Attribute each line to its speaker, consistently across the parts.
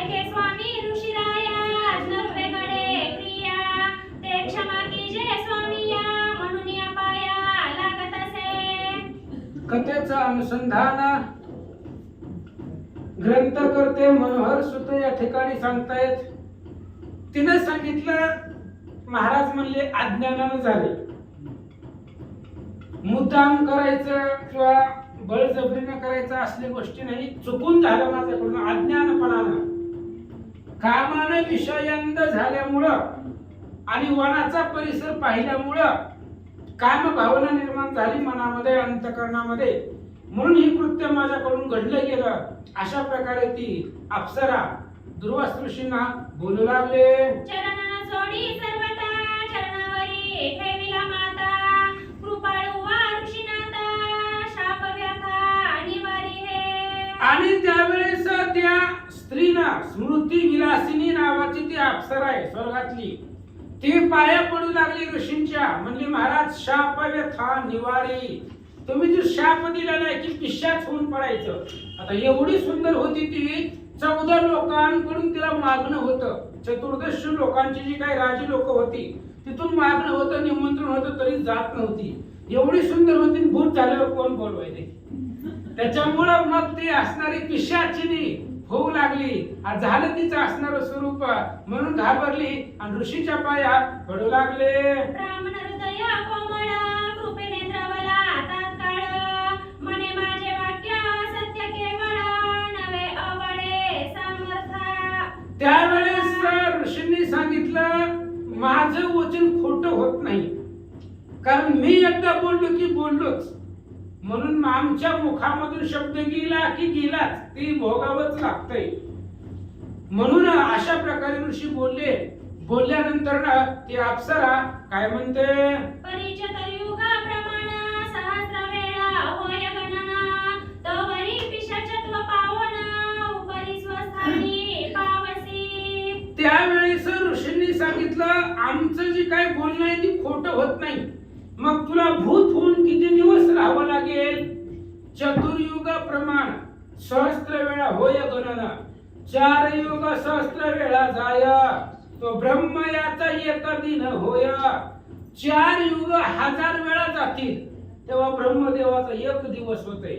Speaker 1: ऐके स्वामी ऋषीराया नर्वेकडे प्रिया ते क्षमा कीजे स्वामिया म्हणून या पाया लागत असे.
Speaker 2: कथेचं अनुसंधान ग्रंथकर्ते मनोहर सुत या ठिकाणी सांगतायत. तिने सांगितलं, महाराज म्हणले अज्ञानानं झाले, मुद्दाम करायचं किंवा बळजबरीनं करायचं असल्या गोष्टी नाही, चुकून झालं माझ्याकडून अज्ञानपणानं, कामानं विषयांद झाल्यामुळं आणि वनाचा परिसर पाहिल्यामुळं काम भावना निर्माण झाली मनामध्ये, अंतकरणामध्ये, म्हणून ही कृत्य माझ्याकडून घडलं गेलं. अशा प्रकारे ती अप्सरा दुर्वास ऋषींना बोलू लागले.
Speaker 1: चरणन जोडी सर्वता चरणावरी ठेविला माता कृपाळू वा ऋषीनाथा शाप व्यथा निवारी हे.
Speaker 2: आणि त्यावेळेस त्या स्त्रीनं, स्मृती विलासिनी नावाची ती अप्सरा आहे स्वर्गातली, ती पाया पडू लागली ऋषींच्या. म्हणली, महाराज शाप व्यथा निवारी, तुम्ही जो शाप दिलेला आहे की पिशाच होऊन पडायचं. आता एवढी सुंदर होती ती, 14 लोकांकडून तिला मागणं होतं. चतुर्दश लोकांची जी काही राजी लोक होती तिथून मागणं होतं, निमंत्रण होतं, तरी जात नव्हती. एवढी सुंदर होती, भूत झाल्यावर कोण बोलवायचे. त्याच्यामुळं मग ती असणारी पिशाचिनी होऊ लागली. झालं तिचं असणार स्वरूप, म्हणून घाबरली आणि ऋषीच्या पाया पडू लागले.
Speaker 1: ब्राह्मण हृदय कोमळ कृपेने द्रवला तात्काळ म्हणे माझे वाक्य सत्य केवळ नवे आवडे समर्था.
Speaker 2: त्यावेळेस ऋषींनी सांगितलं, माझं वचन खोटं होत नाही, कारण मी एकदा बोललो की बोललोच, म्हणून आमच्या मुखामधून शब्द गेला की गेलाच, ती भोगावंच लागतंय. म्हणून अशा प्रकारे ऋषी बोलले. बोलल्यानंतर ती अप्सरा काय म्हणते,
Speaker 1: परिचत युग प्रमाण सहस्र वेळा होय गणना तवरी पिशाचत्व पावन उपरी स्वस्थानी पावसी.
Speaker 2: त्यावेळेस ऋषींनी सांगितलं, आमचं जे काय बोलणं आहे ती खोटं होत नाही, मग तुला भूत होऊन किती दिवस राहावं लागेल. चतुर्युग प्रमाण सहस्त्र वेळा होय गणना, 4 युग सहस्त्र वेळा जाय, तो ब्रह्म याचा एक दिन होय. 4 युग 1000 वेळा जातील तेव्हा ब्रह्मदेवाचा 1 दिवस होते.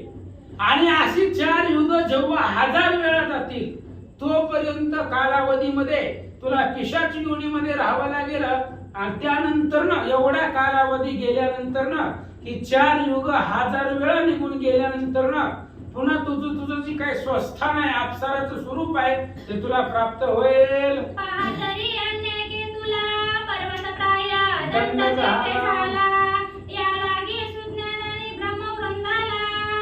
Speaker 2: आणि अशी 4 युग जेव्हा 1000 वेळा जातील तोपर्यंत कालावधीमध्ये तुला पिशाची योनीमध्ये राहावं लागेल. आणि त्यानंतर ना, एवढा कालावधी गेल्यानंतर ना, ही 4 युग 1000 वेळा निघून गेल्यानंतर ना, पुन्हा तुझं जी काही स्वस्थान आहे, अप्सराचं स्वरूप आहे, ते तुला प्राप्त होईल.
Speaker 1: पाहतरी अन्य की तुला पर्वतप्राय दंड
Speaker 2: झाला.
Speaker 1: तेथे झाला या लागी सुज्ञानाने ब्रह्मवृंदाला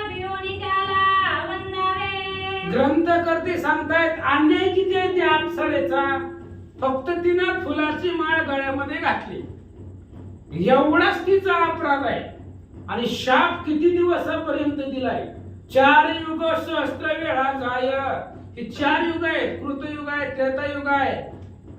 Speaker 1: भिवून त्याला वंदावे.
Speaker 2: ग्रंथकर्ते सांगतायत, अन्याय किती आहे त्या अप्सरेचा, फक्त तिनं फुलाची माळ गळ्यामध्ये घातली, एवढाच तिचा अपराध आहे. आणि शाप किती दिवसापर्यंत दिलाय, 4 युग सहस्त्र वेळा जाय. हे 4 युग आहेत, कृतयुग आहे, त्रेतायुग आहे,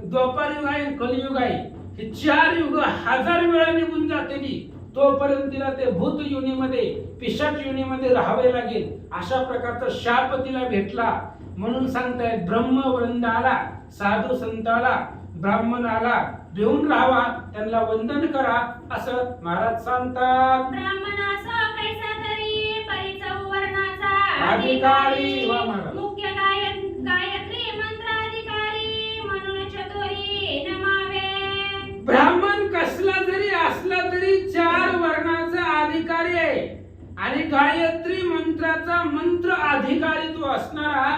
Speaker 2: द्वापार युग आहे, कलियुग आहे. हे 4 युग 1000 वेळा निघून जाते, तोपर्यंत तिला ते भूत योनीमध्ये, पिशाच योनीमध्ये राहावे लागेल. अशा प्रकारचा शाप तिला भेटला. म्हणून सांगतायत, ब्रह्मवृंदाला, साधू संताला, ब्राह्मणाला भिवून राहावा, त्यांना वंदन करा, असं महाराज सांगतात.
Speaker 1: ब्राह्मणास कैसा तरी परिचव वर्णाचा
Speaker 2: अधिकारी वा महाराज.
Speaker 1: मुख्य गायत्री मंत्राधिकारी म्हणून चतुरी नमावे.
Speaker 2: ब्राह्मण कसला जरी असला तरी 4 वर्णाचा अधिकारी आहे आणि गायत्री मंत्राचा मंत्र अधिकारी तो असणारा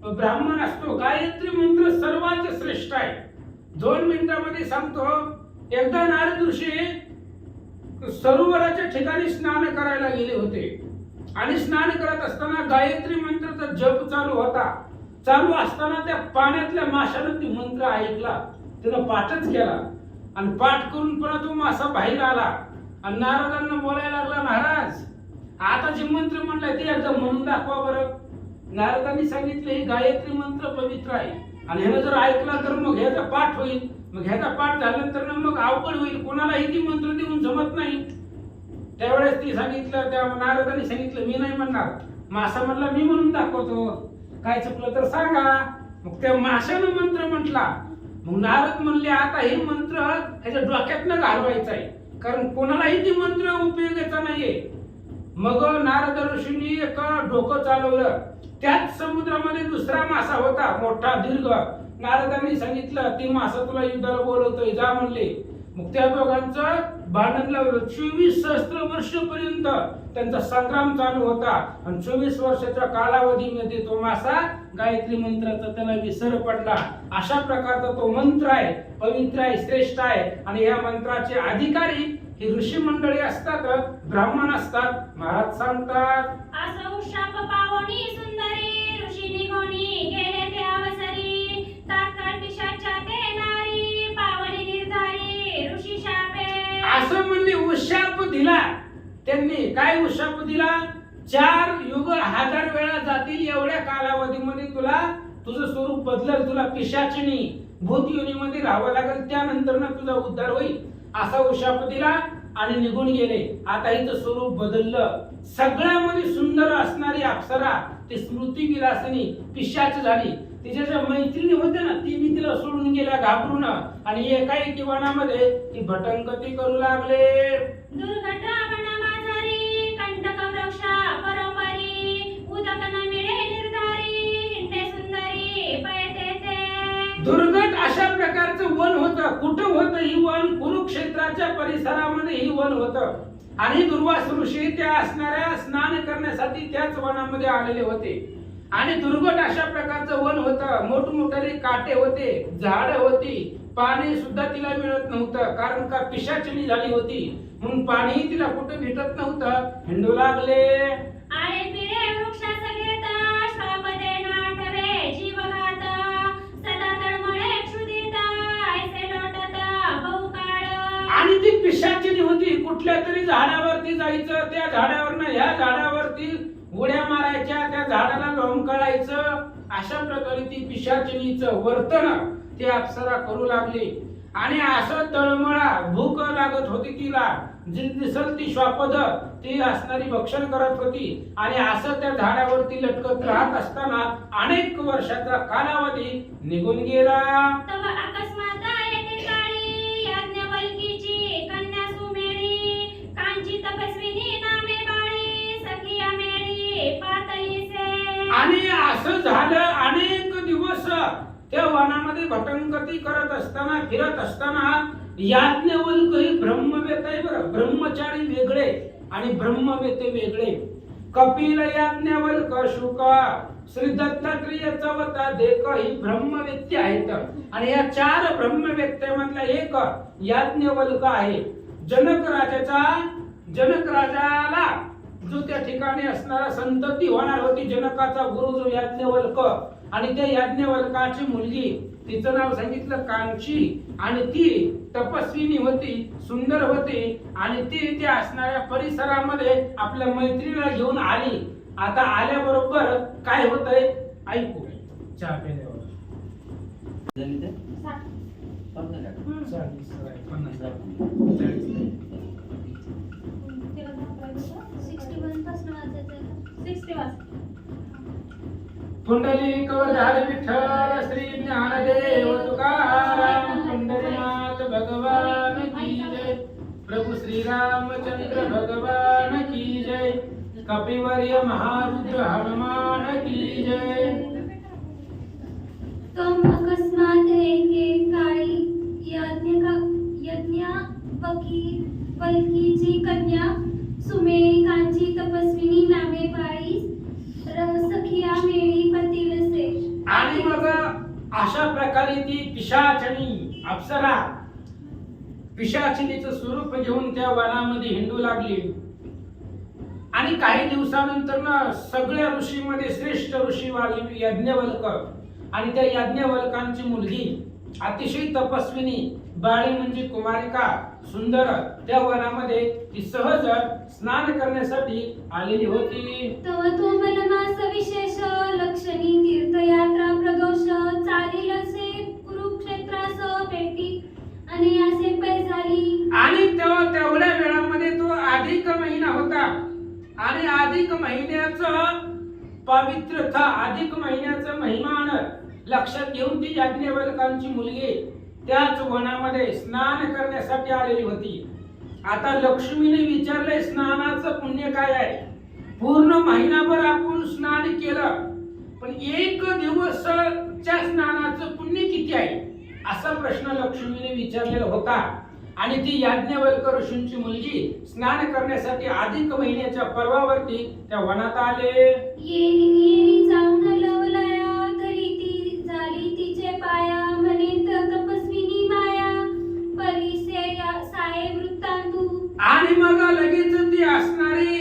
Speaker 2: ब्राह्मण असतो. गायत्री मंत्र सर्वात श्रेष्ठ आहे. 2 मिनिटांमध्ये सांगतो. एकदा नारद ऋषी सरोवराच्या ठिकाणी स्नान करायला गेले होते आणि स्नान करत असताना गायत्री मंत्राचा जप चालू होता. चालू असताना त्या पाण्यातल्या माशाने ती मंत्र ऐकला, त्यानं पाठच केला आणि पाठ करून पुन्हा तो मासा बाहेर आला आणि नारदांना बोलायला लागला, महाराज आता जे मंत्र म्हणलाय ते एकदा म्हणून दाखवा बरं. नारदांनी सांगितले, हे गायत्री मंत्र पवित्र आहे आणि ह्यानं जर ऐकला तर मग ह्याचा पाठ होईल, मग ह्याचा पाठ झाल्यानंतर मग अवघड होईल, कोणालाही ती मंत्र देऊन जमत नाही. त्यावेळेस ती सांगितलं, त्या नारदांनी सांगितलं, मी नाही म्हणणार. मासा म्हणला, मी म्हणून दाखवतो, काय चुकलं तर सांगा. मग त्या माशानं मंत्र म्हटला. मग नारद म्हणले आता हे मंत्र ह्याच्या डोक्यातनं घालवायचा आहे, कारण कोणालाही ती मंत्र उपयोगाचा नाहीये. मग नारद ऋषींनी एक डोकं चालवलं. त्याच समुद्रामध्ये दुसरा मासा होता, मोठा दीर्घ. नारदांनी सांगितलं ती मासा तुला युद्धाला बोलवतोय, जा म्हणले. मग त्या दोघांचं भांडण लावलं. 24 सहस्त्र वर्षपर्यंत त्यांचा संग्राम चालू होता. आणि 24 वर्षाच्या कालावधीमध्ये तो मासा गायत्री मंत्राचा त्याला विसर पडला. अशा प्रकारचा तो मंत्र आहे, पवित्र आहे, श्रेष्ठ आहे. आणि या मंत्राचे अधिकारी ही ऋषी मंडळी असतात, ब्राह्मण असतात. महाराज सांगतात,
Speaker 1: असो शाप पावनी सुंदरी ऋषी निघोनी गेले ते अवसरी तात्काळ पिशाच्या ते नारी पावनी निर्धारी ऋषी शापे.
Speaker 2: असं म्हणले उशाप दिला त्यांनी. काय उशाप दिला? 4 युग 1000 वेळा जातील एवढ्या कालावधीमध्ये तुला तुझं स्वरूप बदलल, तुला पिशाचिनी भूत योनीमध्ये राहावं लागेल, त्यानंतर ना तुझा उद्धार होईल, असा उशाप दिला आणि निघून गेले. आता हिचं स्वरूप बदललं. सगळ्यामध्ये सुंदर असणारी अप्सरा ती स्मृती विलासिनी पिशाच झाली. तिच्या ज्या मैत्रिणी होत्या ना ती बी तिला सोडून गेल्या घाबरून. आणि एकाएकी वनामध्ये ती भटंगती करू लागले.
Speaker 1: दुर्घटना वनमाझारी कंटक वृक्ष परोपरी उदक न मिळे निर्धारी हिंडे सुंदरी पळते ते.
Speaker 2: दुर्गट अशा प्रकारचं वन होतं. कुठं होतं ही वन? कुरुक्षेत्राच्या परिसरामध्ये ही वन होतं. आणि दुर्वास ऋषी त्या असणाऱ्या स्नान करण्यासाठी त्याच वनामध्ये आलेले होते. आणि दुर्गट अशा प्रकारचं वन होतं. मोठमोठाले काटे होते, झाडं होती, पाणी सुद्धा तिला मिळत नव्हतं, कारण का पिशाचिनी झाली होती. म्हणून पाणी तिला कुठं भेटत नव्हतं. हिंडू लागले.
Speaker 1: आळे पिळे वृक्षास घेता श्रापदे नाठवे जीवघात सदा तळमळे क्षुधित ऐसे लोटत बहुकाळ.
Speaker 2: आणि ती पिशाचिनी होती. कुठल्या तरी झाडावरती जायचं, त्या झाडावरनं ह्या झाडावरती उड्या मारायच्या, त्या झाडाला लोंबकळायचं. अशा प्रकारे ती पिशाचिनीचं वर्तन ती अप्सरा करू लागली. आणि असं तळमळा भूक लागत होती तिला. जी दिसल ती श्वापद ती असणारी भक्षण करत होती. आणि असं त्या झाडावरती लटकत राहत असताना अनेक वर्षाचा कालावधी निघून गेला.
Speaker 1: तव अकस्मात येते काळी याज्ञवल्कीची कन्या सुमेळी कांची तपस्विनी नामे बाळी सखिया मेळी पातळीसे.
Speaker 2: आणि असं झालं. अनेक दिवस त्या वनामध्ये भटंगती करत असताना, फिरत असताना याज्ञवल्क ही ब्रह्मवेत्ता आहे बरं. ब्रह्मचारी वेगळे आणि ब्रह्मवेत्ते वेगळे. कपिल याज्ञवल्क शुक श्री दत्तात्रेय चवता देक ही ब्रह्मवेत्ते आहेत. आणि या 4 ब्रह्मवेत्त्यामधला एक याज्ञवल्क आहे. जनक राजाला जो त्या ठिकाणी असणारा संतती होणार होती, जनकाचा गुरु जो याज्ञवल्क. आणि त्या याज्ञवल्काची मुलगी, तिचं नाव सांगितलं कांची. आणि ती तपस्विनी होती, सुंदर होती. आणि ती त्या असणाऱ्या परिसरामध्ये आपल्या मैत्रिणीला घेऊन आली. आता आल्याबरोबर काय होतंय ऐकू. चहा प्यायल्यावर पुंडलिक वरदार विठ्ठल श्री ज्ञानदेव तुकाराम पंढरीनाथ भगवान की जय. प्रभु श्री रामचंद्र भगवान की जय. कपिवर्य महारुद्र हनुमान की जय.
Speaker 3: तम अकस्मात एके काळी वल्कीची कन्या सुमेळी कांची तपस्विनी नामे बाळी सखिया मेळी पतिलसे.
Speaker 2: आणि मग अशा प्रकारे ती पिशाचिनी अप्सरा पिशाचिनीचं स्वरूप घेऊन त्या वनामध्ये हिंडू लागली. आणि काही दिवसानंतर ना सगळ्या ऋषीमध्ये श्रेष्ठ ऋषी याज्ञवल्क. आणि त्या याज्ञवल्कांची मुलगी अतिशय तपस्विनी, बाळी म्हणजे कुमारिका, सुंदर त्या वनामध्ये ती सहज स्नान करण्यासाठी आलेली होती.
Speaker 3: तव तो मलमास विशेष लक्षणी तीर्थयात्रा प्रदोष चालील असे कुरुक्षेत्रास भेटी आणि असे पै झाली.
Speaker 2: आणि तेवढ्या वेळामध्ये तो अधिक महिना होता. आणि अधिक महिन्याचं पवित्रता, अधिक महिन्याचं महिमान लक्षात घेऊन ती याज्ञवल्कांची मुलगी त्याच वनामध्ये स्नान करण्यासाठी आलेली होती. आता लक्ष्मीने विचारले स्नानाचं पुण्य काय आहे. पूर्ण महिनाभर आपण स्नान केलं पण एक दिवसच्या स्नानाचं पुण्य किती आहे असा प्रश्न लक्ष्मीने विचारलेला होता. आणि ती याज्ञवल्क ऋषींची मुलगी स्नान करण्यासाठी अधिक महिन्याच्या पर्वावरती त्या वनात आले.
Speaker 3: येरी जाऊन लवलया तरी ती झाली तिचे पाया म्हणे तपस्विनी माया परिसे साये वृत्तांतू.
Speaker 2: आणि मग लगेच ती असणारी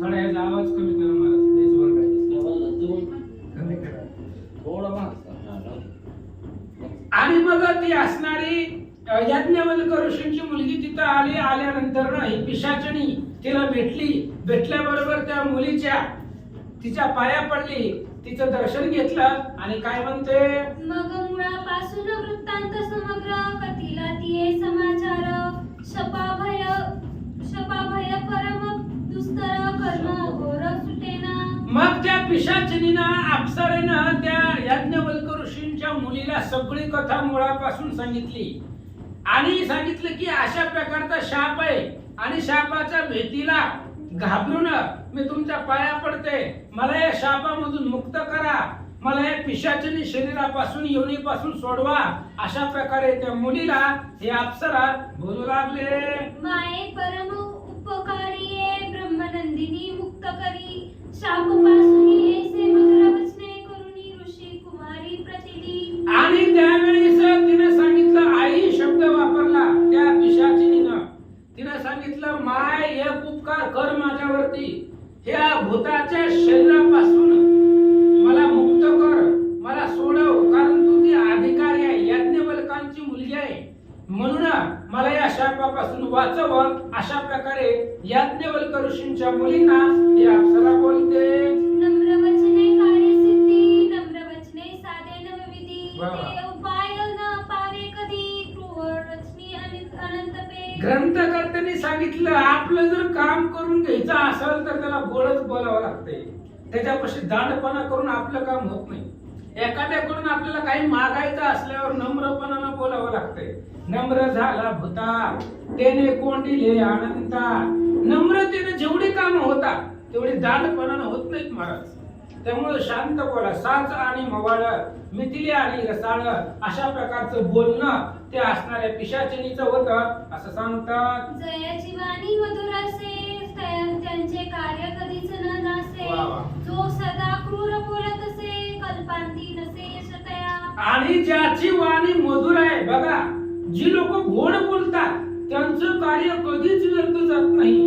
Speaker 2: थोडा याचा आवाज कमी करा मला तेच वर कमी करा थोडा. आणि मग ती असणारी याज्ञवल्क ऋषींची मुलगी तिथं आली. आल्यानंतर ना ही पिशाचिनी तिला भेटल्याबरोबर त्या मुलीच्या तिच्या पाया पडली, तिचं दर्शन घेतलं आणि काय म्हणते.
Speaker 3: मग मुळापासून वृत्तांत समग्र कथिला तिये समाचार शपाभय परम दुस्तर कर्म घोर सुटेना.
Speaker 2: मग त्या पिशाचिनीनं अप्सरेनं त्या याज्ञवल्क ऋषींच्या मुलीला सगळी कथा मुळापासून सांगितली आणि सांगितलं की अशा प्रकारचा शाप आहे आणि शापाच्या भीतीला घाबरून मी तुमच्या पाया पडते, मला या शापामधून मुक्त करा, मला या पिशाचिनी शरीरापासून योनीपासून सोडवा. अशा प्रकारे त्या मुलीला हे अप्सरा बोलू लागले.
Speaker 3: माये परम उपकारिये ब्रह्मनंदिनी मुक्त करी शापपासून ऐसे मधुर वचने करुणी ऋषी कुमारी प्रतिदी.
Speaker 2: आणि त्यावेळेस तिने सांगितलं, आई शब्द वापरला त्या पिशाचिनीनं. तिने सांगितलं माय एक उपकार कर माझ्यावरती, ह्या भूताच्या शरीरापासून मला मुक्त कर, मला सोडव, कारण तू ती अधिकारी आहे, याज्ञवल्कांची मुलगी आहे, म्हणून मला या शापापासून वाचव. अशा प्रकारे याज्ञवल्क ऋषींच्या मुलींना ही अप्सरा बोलते.
Speaker 3: नम्र वचने कार्यसिद्धी नम्र वचने साधे नवविधी
Speaker 2: वा.
Speaker 3: ते उपाय न पावे कधी क्रूर रचनी अनंत पे.
Speaker 2: ग्रंथकर्त्यांनी सांगितलं आपलं जर काम करून घ्यायचं असेल तर त्याला गोडच बोलावं लागतंय, त्याच्यापाशी दांडपणा करून आपलं काम होत नाही. एखाद्याकडून आपल्याला काही मागायचं असल्यावर नम्रपणानं बोलावं लागतंय. नम्र झाला भूता त्याने कोंडिले अनंता. नम्रतेने जेवढी कामं होतात तेवढी दांडपणानं होत नाहीत महाराज. त्यामुळे शांत बोला, साच आणि मवाळ, मिथिले आणि रसाळ अशा प्रकारचं बोलणं ते असणाऱ्या पिशाचिनीचं होतं असं सांगतात.
Speaker 3: जयाची वाणी मधुर असे त्यांचे कार्य कधीच न नासे.
Speaker 2: वा वा.
Speaker 3: जो सदा क्रूर बोलत असे कल्पांती नसे यशतया.
Speaker 2: आणि ज्याची वाणी मधुर आहे बघा, जी लोक गोड बोलतात त्यांचं कार्य कधीच व्यर्थ जात नाही,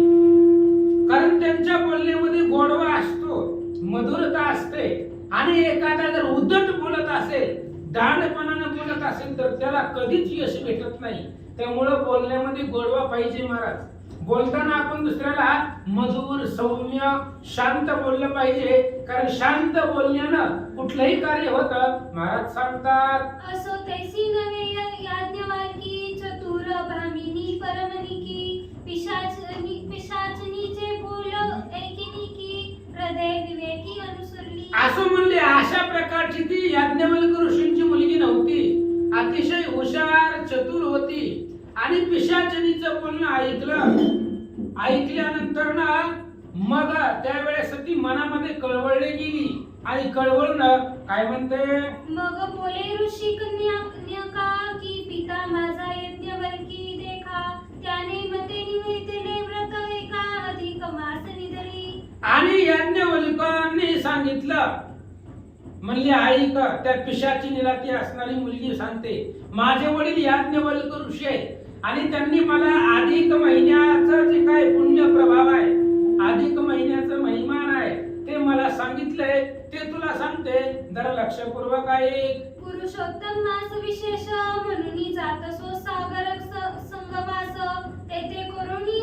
Speaker 2: कारण त्यांच्या बोलण्यामध्ये गोडवा असतो, मधुरता असते. आणि एखादा जर उद्धट बोलत असेल, दांडपणानं बोलत असेल तर त्याला कधीच यश भेटत नाही. त्यामुळं बोलण्यामध्ये गोडवा पाहिजे महाराज. बोलताना आपण दुसऱ्याला मधुर सौम्य शांत बोललं पाहिजे, कारण शांत बोलण्यानं कुठलंही कार्य होतं महाराज सांगतात.
Speaker 3: असो तैसी नवे याज्ञवल्की चतुर ब्राह्मिणी परमनिकी पिशाचनीचे बोल ऐकिनिकी हृदय विवेकी अनुसरली.
Speaker 2: असं म्हणले अशा प्रकारची ती याज्ञवल्क ऋषींची मुलगी नव्हती, अतिशय हुशार चतुर होती. आणि पिशाचिनीचं बोलणं ऐकल्यानंतर ना मग त्यावेळेस ती मनामध्ये कळवळली गेली आणि कळवळून काय म्हणते.
Speaker 3: मग बोले ऋषी कन्या की पिता माझा याज्ञवल्की देखा त्याने मते निवेदिले व्रत एका अधिक मास निधरी.
Speaker 2: आणि याज्ञवल्कांनी सांगितलं, म्हणले ऐक, त्या पिशाचिनीला ती असणारी मुलगी सांगते, माझे वडील याज्ञवल्क ऋषी आहेत आणि त्यांनी मला अधिक महिन्याचं जे काय पुण्य प्रभाव आहे, अधिक महिन्याचं महिमान आहे ते मला सांगितलंय, ते तुला सांगते, जरा लक्षपूर्वक ऐक.
Speaker 3: पुरुषोत्तम मास विशेष म्हणून जातसो सागर संगवास तेथे करुणी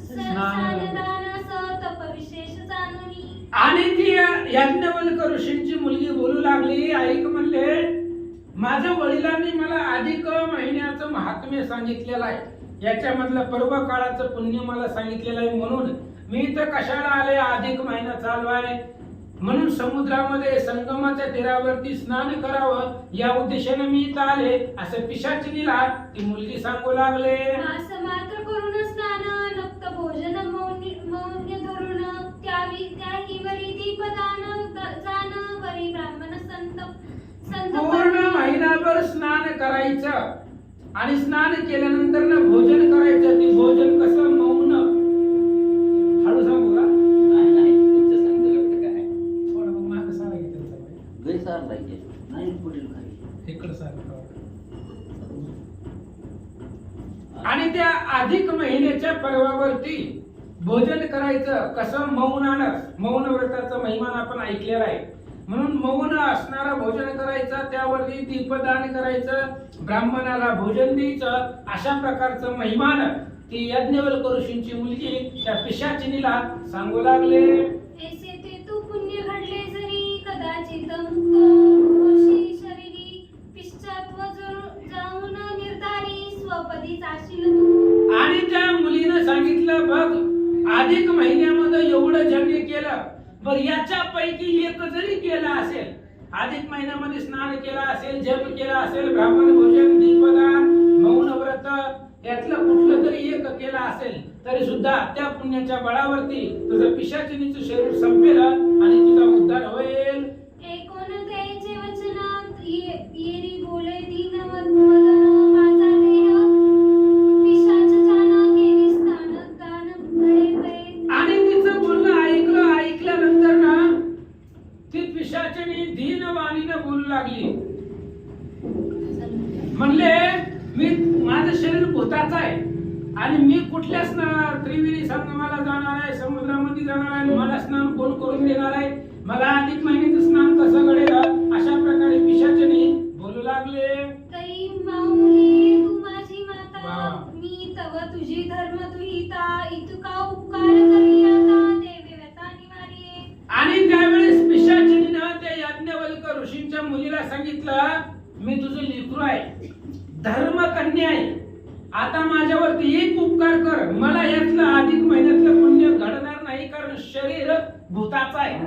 Speaker 3: स्नानदानास तप विशेष जाणुनी.
Speaker 2: आणि ती याज्ञवल्क ऋषींची मुलगी बोलू लागली, ऐक म्हणले, माझ्या वडिलांनी मला अधिक महिन्याचं महात्म्य सांगितलेलं आहे, याच्यामधलं पर्व काळाचं पुण्य मला सांगितलेलं आहे, म्हणून मी इथं कशाला आले, अधिक महिना चालू आहे, म्हणून समुद्रामध्ये संगमाच्या तीरावरती स्नान करावं या उद्देशाने मी इथं आले असं पिशाचिनीला ती मुलगी सांगू लागले.
Speaker 3: मास मात्र करून स्नान नक्त भोजन मौन्य धरून त्याही वरी दीपदान जान वरी ब्राह्मण संत
Speaker 2: पूर्ण महिनाभर स्नान करायचं आणि स्नान केल्यानंतर ना भोजन करायचं. ते भोजन कसं मौन. हळू सांगू का?
Speaker 4: नाही तुमचं सांगितलं काय
Speaker 2: थोडं मग मागं सारा घे त्यांचा बाई.
Speaker 4: गैसार लागे नाही पुढील काही
Speaker 2: इकडं सारा. आणि त्या अधिक महिन्याच्या पर्वावरती भोजन करायचं कसं मौनानं. मौन व्रताचा महिमा आपण ऐकलेला आहे. म्हणून मौन असणारा भोजन करायचं, त्यावरती दीपदान करायचं, ब्राह्मणाला भोजन द्यायचं. अशा प्रकारचं महिमान ती याज्ञवल्क ऋषींची मुलगी त्या पिशाचिनीला सांगू लागले.
Speaker 3: ऐसे ते तू पुण्य घडले जरी कदाचित मुक्त होशी शरीरी पिश्चात्व जाऊन निर्धारी स्वपदी जाशील तू.
Speaker 2: आणि त्या मुलीनं सांगितलं, बघ अधिक महिन्यामध्ये एवढं यज्ञ केलं, बर याच्यापैकी एक जरी केला असेल, अधिक महिन्यामध्ये स्नान केला असेल, जप केला असेल, ब्राह्मण भोजन, दीपदान, मौन व्रत यातलं कुठलं जरी एक केला असेल तरी सुद्धा त्या पुण्याच्या बळावरती तुझं पिशाचिनीचं शरीर संपेल आणि तुझा उद्धार होईल.
Speaker 3: एकोण त्याचे वचनात येरी बोले दीनवदन माझा देह पिशाच जाना केली स्थान दान घडे पै.
Speaker 2: आणि तिचं बोलणं ऐकल्यानंतर ना ती पिशाचिनी दीनवाणीनं बोलू लागली. म्हणले, मी माझं शरीर भूताचं आहे आणि मी कुठल्याच त्रिवेणी संगमाला जाणार आहे, समुद्रामध्ये जाणार आहे, मला स्नान कोण करून देणार आहे, मला अधिक महिन्याचं स्नान कसं घडेल, अशा प्रकारे पिशाचिनी बोलू लागले.
Speaker 3: तरी माऊली तू माझी माता
Speaker 2: वा.
Speaker 3: मी तव तुझी धर्म दुहिता इतका उपकार करी आता देवे व्यथा निवारी.
Speaker 2: आणि त्यावेळेस पिशाचिनीनं त्या याज्ञवल्क ऋषींच्या मुलीला सांगितलं, मी तुझं लेकरू आहे, धर्मकन्या आहे, आता माझ्यावरती एक उपकार कर. मला यातलं अधिक महिन्यातलं पुण्य घडणार नाही, कारण शरीर भूताचं आहे,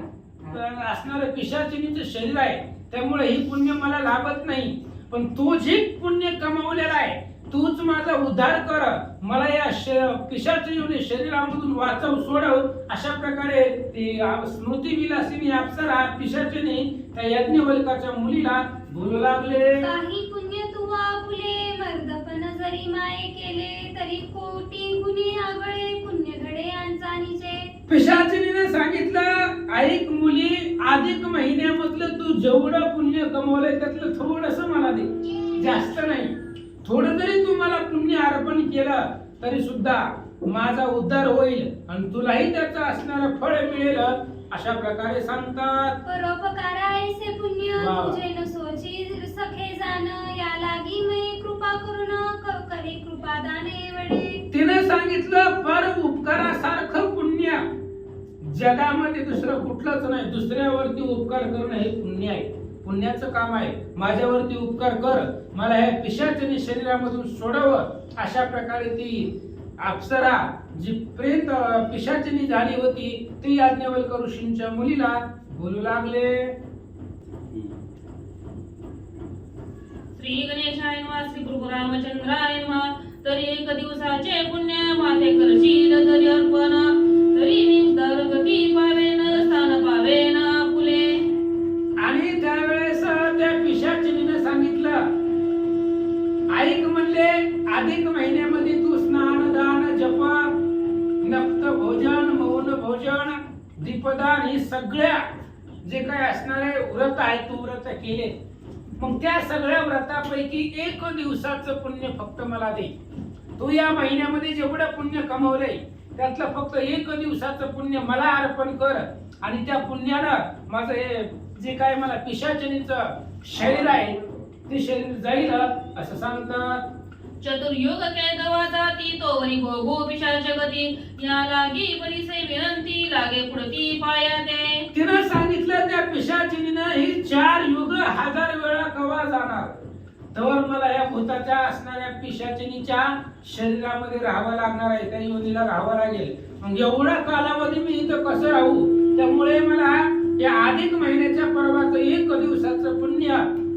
Speaker 2: असणारं पिशाचिनीचं शरीर आहे, त्यामुळे ही पुण्य मला लाभत नाही. पण तू जे पुण्य कमावलेलं आहे तूच माझा उद्धार कर, मला या पिशाचिनी शरीरामधून वाचव, सोडव. अशा प्रकारे ती स्मृती विलासिनी अप्सरा पिशाचिनी त्या याज्ञवल्काच्या मुलीला बोलू लागले.
Speaker 3: काही पुण्य तू आपुले मर्दपण जरी माये केले तरी कोटी गुणी आगळे पुण्य घडे अंचानीचे.
Speaker 2: पिशाचिनीने सांगितलं, ऐक मुली, अधिक महिन्यामधलं तू जेवढं पुण्य कमवलंय त्यातलं थोडस मला दे, जास्त नाही. थोडं जरी तू मला पुण्य अर्पण केलं तरी सुद्धा माझा उद्धार होईल आणि तुलाही त्याचं असणारं फळ मिळेल, अशा प्रकारे सांगतात.
Speaker 3: परोपकार ऐसे पुण्य
Speaker 2: वा.
Speaker 3: तुझे न सोची सखे जाण या लागी मी कृपा करून करे कृपा दाने वडे.
Speaker 2: तिने सांगितलं, पर उपकारासारखं पुण्य जगामध्ये दुसरं कुठलंच नाही. दुसऱ्यावरती उपकार करणं हे पुण्य आहे, पुण्याचं काम आहे. माझ्यावरती उपकार कर, मला हे पिशाचिनी शरीरामधून सोडव. अशा प्रकारे ती अप्सरा जी प्रेत पिशाचिनी झाली होती ती याज्ञवल्क ऋषींच्या मुलीला बोलू लागले.
Speaker 1: श्री गणेशाय नमः, श्री प्रभू रामचंद्राय नमः. तरी एक दिवसाचे पुण्य माथे करशील जरी अर्पण, तरी मी उद्धार गती पावेन स्थान पावेन आपुले.
Speaker 2: आणि त्यावेळेस त्या पिशाचिनीने सांगितलं, ऐक म्हणले, अधिक महिन्यामध्ये तू स्नान दान जप नक्त भोजन मौन भोजन दीपदान ही सगळ्या जे काय असणारे व्रत आहे तू व्रत केले. मग त्या सगळ्या व्रतापैकी एक दिवसाचं पुण्य फक्त मला दे. तू या महिन्यामध्ये जेवढं पुण्य कमवलंय त्यातलं फक्त एक दिवसाचं पुण्य मला अर्पण कर आणि त्या पुण्यानं माझं हे जे काय मला पिशाचिनीचं शरीर आहे ते शरीर जाईल असं सांगतात.
Speaker 1: चतुर्युग केदवा जाती तोवरी भोगो पिशाच गती, या लागी परिसे विनंती लागे पुढती पायाते.
Speaker 2: तिनं सांगितलं त्या पिशाचिनीनं ही 4 युग 1000 वेळा कवा जाणार, तर मला या भूताच्या असणाऱ्या पिशाचिनीच्या शरीरामध्ये राहावं लागणार आहे, त्या योनीला राहावं लागेल. मग एवढा कालावधी मी इथं कसं राहू, त्यामुळे मला या अधिक महिन्याच्या पर्वाचं 1 दिवसाचं पुण्य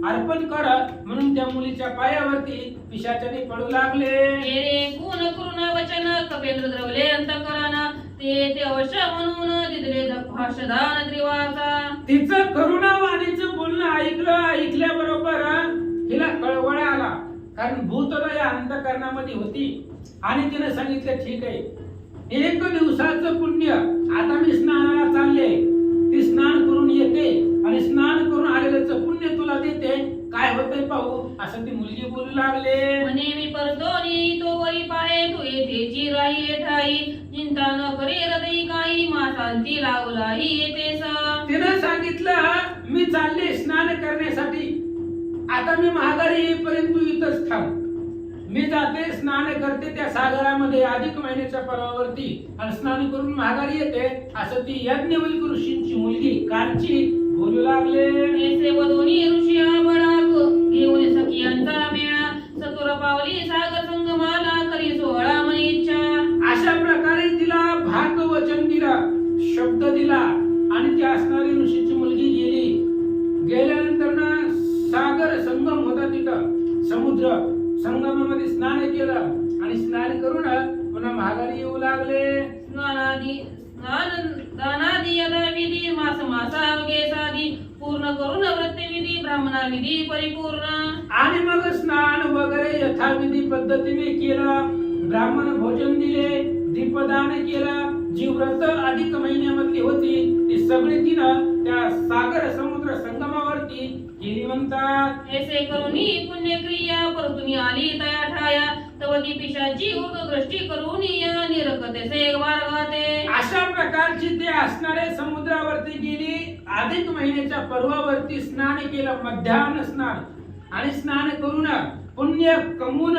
Speaker 2: अर्पण कर म्हणून त्या मुलीच्या पायावरती पिशाचाने पडू लागले.
Speaker 5: रे गुण करुणा वचन कपेंद्र द्रवले अंतकरण ते अवश्य म्हणून दिदले भाषदान त्रिवाचा.
Speaker 2: तिचं करुणावाणीचं बोलणं ऐकल्याबरोबर हिला कळवळ आला, कारण भूतदया अंतकरणामध्ये होती आणि तिने सांगितलं ठीक आहे, 1 दिवसाचं पुण्य, आता मी स्नानाला चालले, ती स्नान करून येते आणि स्नान करून आलेल्याचं पुण्य तुला देते, काय होतंय पाहू, असं ती मुलगी बोलू लागले.
Speaker 5: म्हणे मी परतोनी तो वरी पाहे तू येतेची राही ठाई चिंता न करे हृदय काही मासांती लागलाही येतेस.
Speaker 2: तिनं सांगितलं मी चालले स्नान करण्यासाठी, आता मी महागारी येईपर्यंत तू इथंच थांब, मी जाते स्नान करते त्या सागरामध्ये अधिक महिन्याच्या पर्वावरती आणि स्नान करून महागारी येते, असं ती याज्ञवल्क्य ऋषींची मुलगी कांची बोलू लागले.
Speaker 5: ऐसे वदोनी ऋषी बळाक घेऊन सखियांचा मेळा सतुर पावली सागर संगमाला करी सोहळा मन इच्छा.
Speaker 2: अशा प्रकारे तिला भाक वचन दिलं, शब्द दिला आणि ती असणारी ऋषीची मुलगी गेल्यानंतर ना सागर संगम होता, तिथं समुद्र संगमामध्ये स्नान केलं आणि स्नान करून पुन्हा महागारी येऊ लागले.
Speaker 5: दानादी यदा विधी मास मासा वगैसादी पूर्ण करून वृत्तिविधी ब्राह्मणा विधी परिपूर्ण.
Speaker 2: आणि मग स्नान वगैरे यथाविधी पद्धतीने केलं, ब्राह्मण भोजन दिले, दीपदान केलं, जी व्रत अधिक महिन्यामधली होती ती सगळी तिनं त्या सागर समुद्र संगमावरती केली म्हणतात.
Speaker 5: ऐसे करुनी पुण्यक्रिया परतुनी आली तया ठाया तव ती पिशाची ऊर्ध्वदृष्टी करून या निरकते से मार्गाते.
Speaker 2: अशा प्रकारची ते असणारे समुद्रावरती गेली, अधिक महिन्याच्या पर्वावरती स्नान केलं, मध्यान्ह स्नान, आणि स्नान करून पुण्य कमवून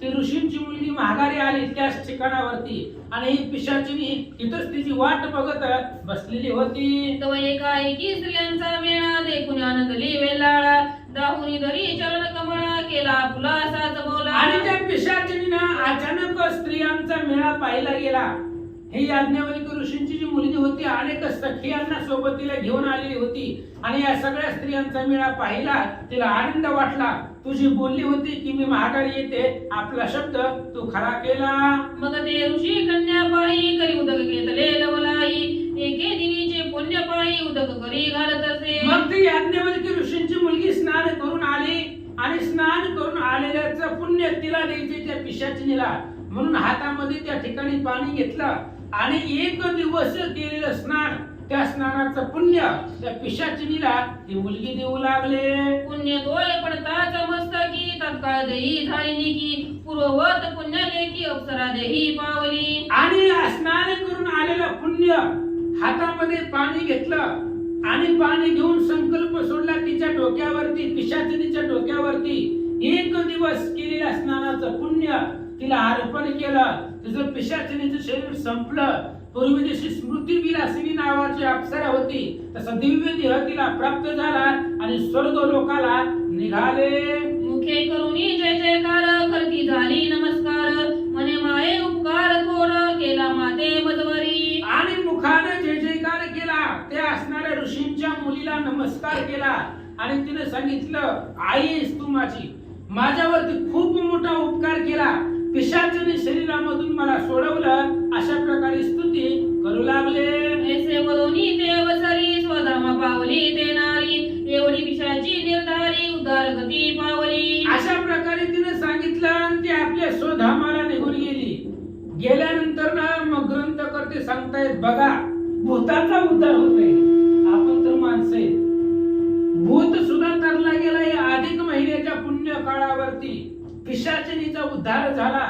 Speaker 2: ती ऋषींची मुलगी महागारी आली त्याच ठिकाणावरती आणि ही पिशाचिनी तिथंच तिची वाट बघत बसलेली होती.
Speaker 5: तव एकाएकी स्त्रियांचा मेळा देखून आनंदली वेलाळा दाहुनी धरी चरण कमळा केला फुलासाच बोला.
Speaker 2: आणि त्या पिशाचिनीनं अचानक स्त्रियांचा मेळा पाहिला गेला. ही याज्ञवल्क्य ऋषींची जी मुलगी होती अनेक सखियांना सोबतीला घेऊन आलेली होती आणि या सगळ्या स्त्रियांचा मेळा पाहिला, तिला आनंद वाटला. तुझी बोलली होती की मी महागारी येते, आपला शब्द तू खरा केला.
Speaker 5: मग ते ऋषी कन्या पायी करी उदक घेतले लवलाई एके दिनीचे पुण्य पायी उदक करी घालत असे.
Speaker 2: मग ती याज्ञवल्क्य ऋषींची मुलगी स्नान करून आली आणि स्नान करून आलेल्याचं पुण्य तिला द्यायचे त्या पिशाचिनीला, म्हणून हातामध्ये त्या ठिकाणी पाणी घेतलं आणि 1 दिवस केलेलं स्नान, त्या स्नानाचं पुण्य त्या पिशाचिनीला ती मुलगी देऊ लागले.
Speaker 5: पुण्य डोळे पडताच मस्तकी तत्काळ देही झाली निकी पूर्ववत पुण्य लेखी अप्सरा देही पावली.
Speaker 2: आणि स्नान करून आलेलं पुण्य हातामध्ये पाणी घेतलं आणि पाणी घेऊन संकल्प सोडला तिच्या डोक्यावरती, पिशाचिनीच्या डोक्यावरती 1 दिवस केलेल्या स्नानाचं पुण्य तिला अर्पण केलं. तिचं पिशाचिनीचं शरीर संपलं. पूर्वी जशी स्मृती विलासिनी नावाची अप्सरा होती तसा दिव्य देह तिला प्राप्त झाला आणि स्वर्ग लोकाला निघाले.
Speaker 5: मुखे करुणी जय जयकार करती झाली नमस्कार म्हणे माये उपकार थोर केला माते मजवरी.
Speaker 2: आणि मुखाने जय जयकार केला, त्या असणाऱ्या ऋषींच्या मुलीला नमस्कार केला आणि तिने सांगितलं, आईस तू माझ्यावरती खूप मोठा उपकार केला, पिशाचिनी शरीरामधून मला सोडवलं, अशा प्रकारे स्तुती करू लागले.
Speaker 5: ऐसे बोलूनी ते अवसरी स्वधामा पावली ते नारी एवढी पिशाची निर्धारी उदार गती पावली.
Speaker 2: अशा प्रकारे तिने सांगितलं आणि ती आपल्या स्वधामाला निघून गेली. गेल्यानंतर ना मग ग्रंथकर्ते सांगतायत, बघा भूताचा उद्धार होतोय, आपण तर माणसं आहेत, भूत सुद्धा तरला गेला या अधिक महिन्याच्या पुण्य काळावरती, पिशाचिनीचा उद्धार झाला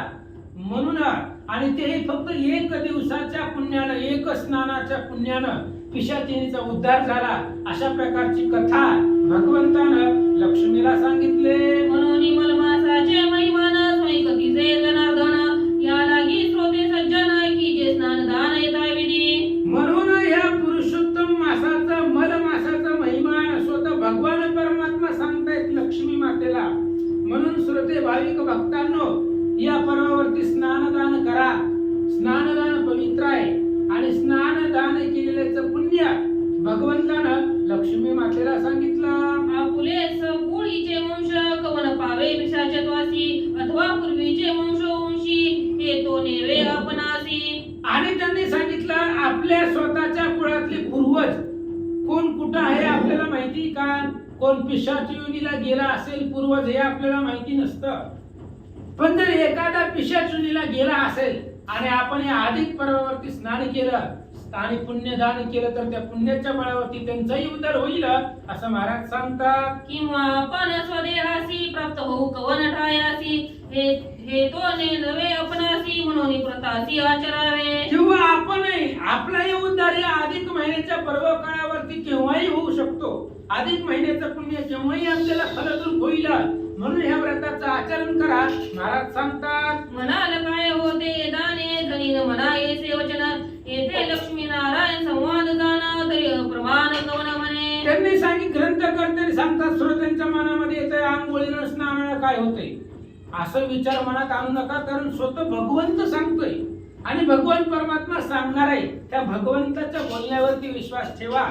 Speaker 2: म्हणून, आणि तेही फक्त 1 दिवसाच्या पुण्यानं, 1 स्नानाच्या पुण्यानं पिशाचिनीचा उद्धार झाला. अशा प्रकारची कथा भगवंतानं लक्ष्मीला सांगितले.
Speaker 5: म्हणून मलमासाचे महिमान स्वयंकतीचे जनार्दन या लागी श्रोते सज्जन की जे स्नान दान येता विधी.
Speaker 2: म्हणून या पुरुषोत्तम मासाचा मल मासाचा महिमा स्वतः भगवान परमात्मा सांगतायत लक्ष्मी मातेला. म्हणून श्रोते भाविक भक्तांनो, या पर्वावरती स्नानदान करा. स्नानदान पवित्र आहे आणि स्नानदान केलेल्याचं पुण्य भगवंतानं त्याला सांगितलं
Speaker 5: आपुले सकुळीचे वंश कवन पावे पिशाच्या त्वासी अथवा पूर्वीचे वंशोवंशी हे तो नेवे आपणासी.
Speaker 2: आणि त्यांनी सांगितलं आपल्या स्वतःच्या कुळातले पूर्वज कोण कुठं आहे आपल्याला माहिती का? कोण पिशाच योनीला गेला असेल पूर्वज हे आपल्याला माहिती नसतं. पण जर एखादा पिशाच योनीला गेला असेल आणि आपण या अधिक पर्वावरती स्नान केलं आणि पुण्यदान केलं तर त्या पुण्याच्या बळावरती त्यांचाही उद्धार होईल असं महाराज सांगतात.
Speaker 5: किंवा आपण स्वदेहासी प्राप्त होऊ कवन ठायासी हे तो नवे आपणासी म्हणून प्रतासी आचरावे.
Speaker 2: किंवा आपणही आपलाही उद्धार या अधिक महिन्याच्या पर्व काळावरती केव्हाही होऊ शकतो. अधिक महिन्याचं पुण्य केव्हाही आपल्याला फलद्रूप होईल म्हणून ह्या व्रताचं आचरण करा महाराज सांगतात.
Speaker 5: म्हणाल काय होते दाने धनीन म्हणा येसे वचन येथे लक्ष्मी नारायण संवाद जाण तरी अप्रमाण कवन म्हणे.
Speaker 2: त्यांनी सांगितलं ग्रंथकर्ते सांगतात श्रोत्यांच्या मनामध्ये येते आंघोळीनं स्नानानं काय होते असं विचार मनात आणू नका. कारण स्वतः भगवंत सांगतोय आणि भगवान परमात्मा सांगणार आहे. त्या भगवंताच्या बोलण्यावरती विश्वास ठेवा.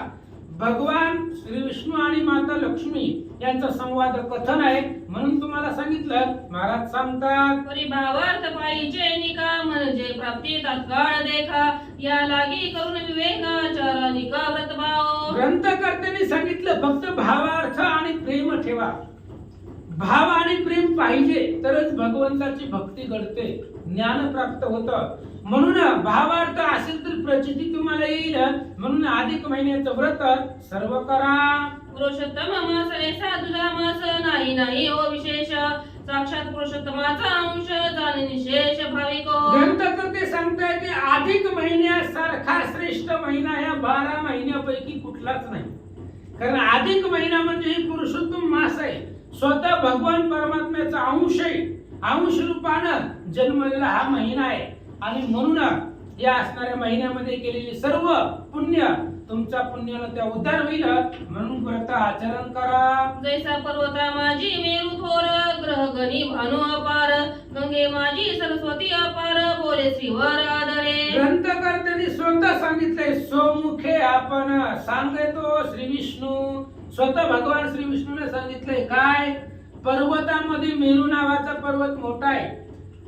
Speaker 2: भगवान श्री विष्णू आणि माता लक्ष्मी यांचा संवाद कथन आहे म्हणून तुम्हाला सांगितलं महाराज सांगतात.
Speaker 5: परिभावार्थ पाहिजे निका म्हणजे प्राप्ती तात्काळ देखा या लागी करून विवेकाचार निका व्रतभाव.
Speaker 2: ग्रंथकर्त्यांनी सांगितलं फक्त भावार्थ आणि प्रेम ठेवा. भाव आणि प्रेम पाहिजे तरच भगवंताची भक्ती घडते, ज्ञान प्राप्त होतं. म्हणून भावार्थ असेल तर प्रचिती तुम्हाला येईल. म्हणून अधिक महिन्याचं व्रत सर्व करा.
Speaker 5: पुरुषोत्तम मास ऐसा तुझा मास नाही नाही हो विशेष साक्षात पुरुषोत्तमाचा अंश जाणे निशेष भाविको.
Speaker 2: ग्रंथकर्ते सांगताय की अधिक महिन्यासारखा श्रेष्ठ महिना या 12 महिन्यापैकी कुठलाच नाही. कारण अधिक महिना म्हणजे ही पुरुषोत्तम मास आहे. स्वतः भगवान परमात्म्याचा अंश आहे. अंश रूपानं जन्मलेला हा महिना आहे आणि म्हणून या असणाऱ्या महिन्यामध्ये केलेली सर्व पुण्य तुमच्या पुण्याला त्या उद्धार होईल म्हणून व्रत आचरण करा.
Speaker 5: जैसा पर्वता माझी मेरू थोर ग्रह गणी भानु अपार गंगे माझी सरस्वती अपार बोले श्रीवर आदरे.
Speaker 2: ग्रंथकर्त्यांनी स्वतः सांगितलंय सोमुखे आपण सांगतो श्री विष्णू. स्वतः भगवान श्री विष्णूने सांगितलंय काय? पर्वतामध्ये मेरू नावाचा पर्वत मोठा आहे.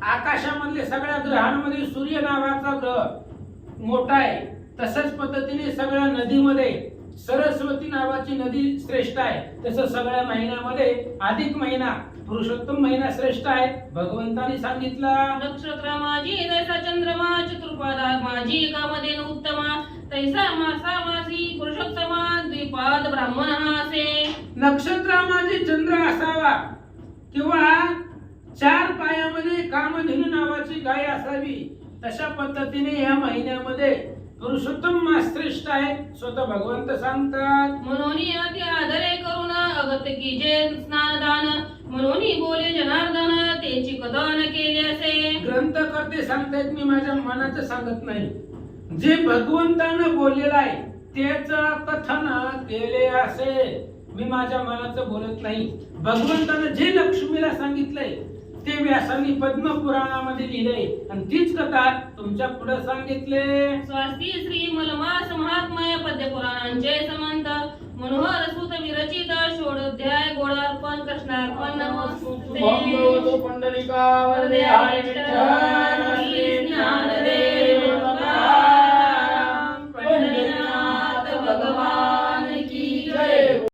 Speaker 2: आकाशामधले सगळ्या ग्रहांमध्ये सूर्य नावाचा ग्रह मोठा आहे. तसंच पद्धतीने सगळ्या नदीमध्ये सरस्वती नावाची नदी श्रेष्ठ आहे. तसं सगळ्या महिन्यामध्ये अधिक महिना पुरुषोत्तम महिना श्रेष्ठ आहे भगवंताने सांगितलं.
Speaker 5: नक्षत्र माझी जैसा चंद्रमा चतुर्पादा माझी कामधेन उत्तमा तैसा मासा मासी पुरुषोत्तमा द्विपाद ब्राह्मण हासे.
Speaker 2: नक्षत्र माझे चंद्र असावा किंवा 4 पायामध्ये कामधेनू नावाची गाय असावी. तशा पद्धतीने या महिन्यामध्ये पुरुषोत्तम मास श्रेष्ठ आहे स्वतः भगवंत सांगतात.
Speaker 5: म्हणून अति आदरे करून अगत्य कीजे स्नानदान म्हणून बोले जनार्दन त्याची कथन केले असे.
Speaker 2: ग्रंथकर्ते सांगतायत मी माझ्या मनाचं सांगत नाही. जे भगवंतानं बोललेलं आहे त्याच कथन केले असे. मी माझ्या मनाचं बोलत नाही. भगवंतानं जे लक्ष्मीला सांगितलंय ते व्यासांनी पद्म पुराणामध्ये लिहिलंय आणि तीच कथा तुमच्या पुढे सांगितले.
Speaker 5: स्वास्ती श्री मलमास महात्मय पद्य पुराणांचे समंत मनोहर सुत विरचित षोडोध्याय गोडार्पण कृष्णार्पण नमस्ते.
Speaker 4: पंडलिका वरदे हरी विठ्ठल.